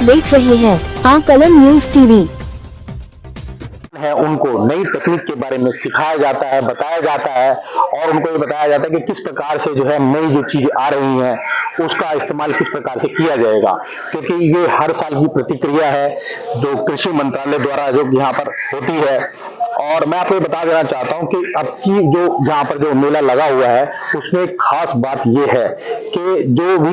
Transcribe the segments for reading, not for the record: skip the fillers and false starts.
देख रहे हैं आकलन न्यूज टीवी। है उनको नई तकनीक के बारे में सिखाया जाता है, बताया जाता है और उनको ये बताया जाता है कि किस प्रकार से जो है नई जो चीजें आ रही हैं उसका इस्तेमाल किस प्रकार से किया जाएगा, क्योंकि ये हर साल की प्रतिक्रिया है जो कृषि मंत्रालय द्वारा जो यहाँ पर होती है। और मैं आपको ये बता देना चाहता हूँ कि अब की जो यहाँ पर जो मेला लगा हुआ है उसमें एक खास बात ये है कि जो भी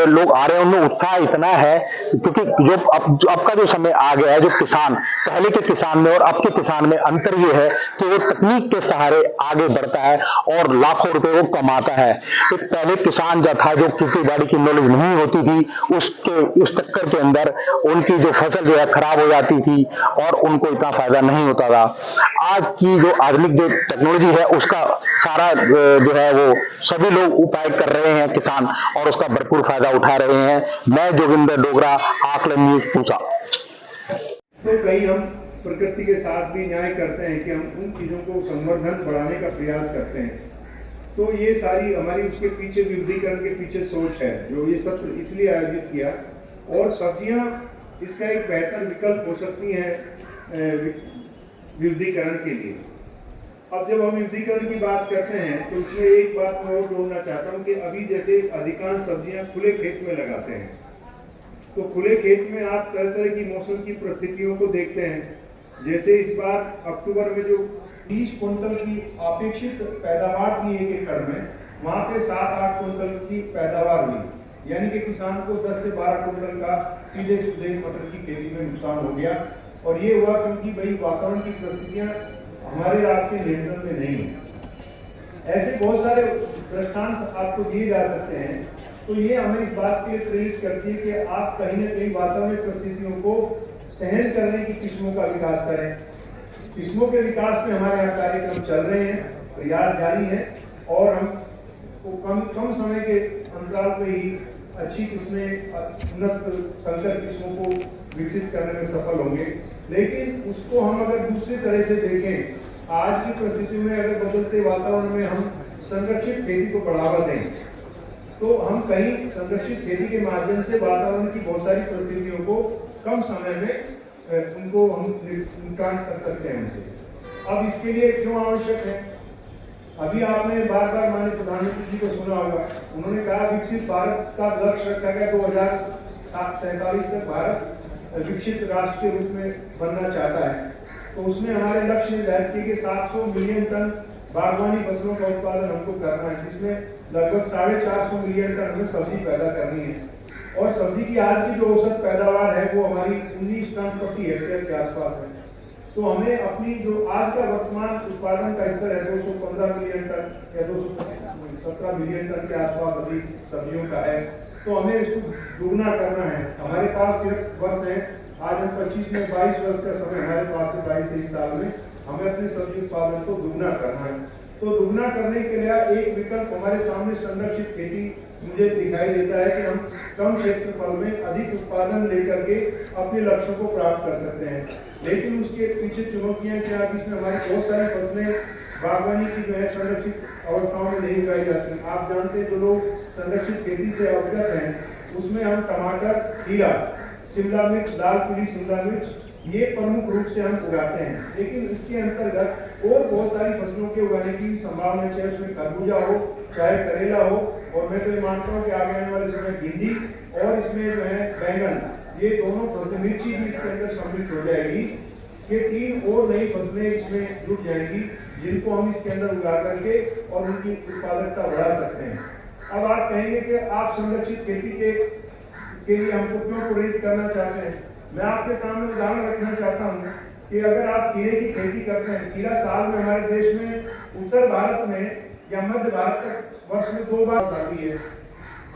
लोग आ रहे हैं उनमें उत्साह इतना है, क्योंकि जो अब का जो समय आ गया है, जो किसान पहले के किसान में और अब के किसान में अंतर ये है कि वो तकनीक के सहारे आगे बढ़ता है और लाखों रुपए वो कमाता है। एक पहले किसान जो था, जो खेती बाड़ी की नॉलेज नहीं होती थी, उस चक्कर के अंदर उनकी जो फसल जो है खराब हो जाती थी और उनको इतना फायदा नहीं होता था। आज की जो आधुनिक जो टेक्नोलॉजी है उसका सारा जो है वो सभी लोग उपाय कर रहे हैं किसान, और उसका भरपूर फायदा उठा रहे हैं। मैं जोगिंदर डोगरा, आकलन न्यूज पूसा। तो कहीं हम प्रकृति के साथ भी न्याय करते हैं कि हम उन चीजों को संवर्धन बढ़ाने का प्रयास करते हैं। तो ये सारी हमारी उसके पीछे विविधीकरण के पीछे सोच है, जो ये सब इसलिए आयोजित किया। और सब्जियां इसका एक बेहतर विकल्प हो सकती हैं विविधीकरण के लिए। अब जब हम विविधीकरण की बात करते हैं तो इसमें एक बात मैं और जोड़ना चाहता हूँ कि अभी जैसे अधिकांश सब्जियां खुले खेत में लगाते हैं, तो खुले खेत में आप तरह तरह की मौसम की परिस्थितियों को देखते हैं। जैसे इस बार अक्टूबर में जो 20 कुंटल की अपेक्षित पैदावार थी एक एकड़ में, वहां पे 7-8 कुंटल की पैदावार हुई, यानी कि किसान को 10 से 12 कुंटल का सीधे सीधे मटर की खेती में नुकसान हो गया। और ये हुआ क्योंकि भाई वातावरण की परिस्थितियां हमारे राज्य के नियंत्रण में नहीं है। ऐसे बहुत सारे दृष्टांत आपको दिए जा सकते हैं। तो ये हमें इस बात के लिए प्रेरित करती है कि आप कहीं ना कहीं वातावरणीय परिस्थितियों को सहन करने की किस्मों का विकास करें। किस्मों के विकास में हमारे यहाँ कार्यक्रम चल रहे हैं, प्रयास जारी है और हम कम समय के अंतराल पे ही अच्छी किस्में, उन्नत संकर किस्मों को विकसित करने में सफल होंगे। लेकिन उसको हम अगर दूसरी तरह से देखें, आज की परिस्थिति में अगर बदलते वातावरण में हम संरक्षित खेती को बढ़ावा दें, तो हम कहीं संरक्षित खेती के माध्यम से वातावरण की बहुत सारी परिस्थितियों को कम समय में उनको हम निपटान कर सकते हैं उनसे। अब इसके लिए क्यों आवश्यक है? अभी आपने बार बार माननीय प्रधानमंत्री जी को सुना होगा, उन्होंने कहा विकसित भारत का लक्ष्य रखा गया, 2047 तक भारत विकसित राष्ट्र के रूप में बनना चाहता है। तो उसमें हमारे लक्ष्य निर्धारित किए कि 700 मिलियन टन बागवानी फसलों का उत्पादन हमको करना है, जिसमें लगभग 450 मिलियन टन हमें सब्जी पैदा करनी है। और सब्जी की आज की जो औसत पैदावार है वो हमारी 19 टन प्रति हेक्टेयर के आसपास है। तो हमें अपनी जो आज का वर्तमान उत्पादन का स्तर है 215 मिलियन टन या 217 मिलियन टन के आसपास अभी सब्जियों का है, तो हमें इसको दुगना करना है। हमारे पास सिर्फ वर्ष है, आज हम 25 में 22 वर्ष का समय हमारे पास है, 22-23 साल में हमें अपने सब्जी उत्पादन को दुगना करना है। तो दुगना करने के लिए एक विकल्प हमारे सामने संरक्षित खेती मुझे दिखाई देता है कि हम कम क्षेत्रफल में अधिक उत्पादन लेकर के अपने लक्ष्यों को प्राप्त कर सकते हैं। लेकिन उसके पीछे चुनौतियां क्या, इसमें हमारी बहुत सारी फसलें बागवानी की जो है संरक्षित अवस्थाओं में नहीं उगाई जाती हैं। आप जानते हैं, जो लोग संरक्षित खेती से अवगत हैं, उसमें हम टमाटर, खीरा, शिमला मिर्च, लाल पीली शिमला मिर्च, ये प्रमुख रूप से हम उगाते हैं। लेकिन इसके अंतर्गत और बहुत सारी फसलों के उगाने की संभावना है, उसमें खरबूजा हो, चाहे करेला हो, और मैं तो ये मानता हूँ कि आगे आने वाले समय भिंडी और इसमें जो है बैंगन, ये दोनों फसलें, मिर्ची भी इसके अंदर सम्मिलित हो जाएगी। ये 3 और नई फसलें इसमें जुट जाएंगी, जिनको हम इसके अंदर उगा करके और उनकी उत्पादकता बढ़ा सकते हैं। अब आप कहेंगे कि आप संरक्षित खेती के लिए हमको क्यों प्रेरित करना चाहते हैं? मैं आपके सामने उदाहरण रखना चाहता हूँ कि अगर आप खीरे की खेती करते हैं, खीरा साल में हमारे देश में उत्तर भारत में या मध्य भारत तक वर्ष में 2 बार आती है।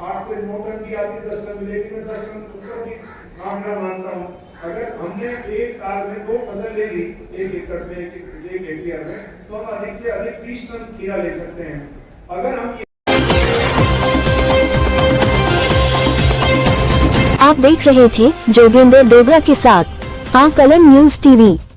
8 से 9 टन की आती है, 10 टन मिलेगी, मैं 10 टन ऊपर की आंकड़ा मानता हूँ। अगर हमने एक साल में 2 फसल ले ली, 1 एकड़ में, 1 हेक्टेयर में, तो हम अधिक से अधिक 30 टन खीरा ले सकते हैं। अगर हम आप देख रहे थे जोगिंदर डोगरा के साथ आकलन न्यूज टीवी।